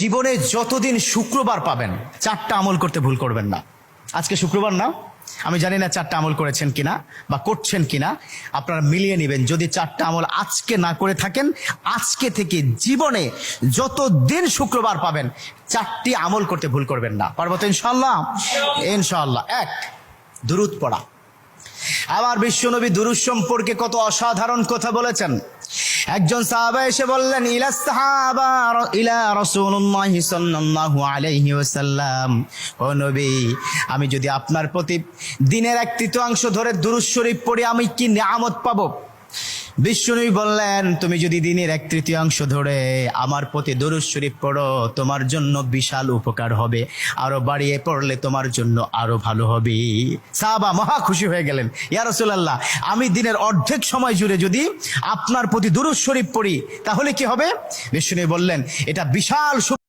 জীবনে যতদিন শুক্রবার পাবেন 4টা আমল করতে ভুল করবেন না। আজকে শুক্রবার না, আমি জানি না 4টা আমল করেছেন কিনা বা করছেন কিনা, আপনারা মিলিয়ে নেবেন। যদি 4টা আমল আজকে না করে থাকেন, আজকে থেকে জীবনে যতদিন শুক্রবার পাবেন 4টি আমল করতে ভুল করবেন না। পারবো তো ইনশাআল্লাহ? ইনশাআল্লাহ। 1, দুরূদ পড়া। আমার বিশ্বনবী দুরূদ সম্পর্কে কত অসাধারণ কথা বলেছেন। একজন সাহাবা এসে বললেন, ইলা রাসূলুল্লাহ সাল্লাল্লাহু আলাইহি ওয়াসাল্লাম, ও নবী, আমি যদি আপনার প্রতি দিনের 1/3 ধরে দুরূদ শরীফ পড়ি আমি কি নিয়ামত পাবো? বিশ্বনবী বললেন, তুমি যদি দিনের 1/3 ধরে আমার প্রতি দুরূদ শরীফ পড়ো তোমার জন্য বিশাল উপকার হবে, আরো বাড়িয়ে পড়লে তোমার জন্য আরো ভালো হবে। সাহাবা মহা খুশি হয়ে গেলেন, ইয়া রাসূলুল্লাহ, আমি দিনের অর্ধেক সময় জুড়ে যদি আপনার প্রতি দুরূদ শরীফ পড়ি তাহলে কি হবে? বিশ্বনবী বললেন, এটা বিশাল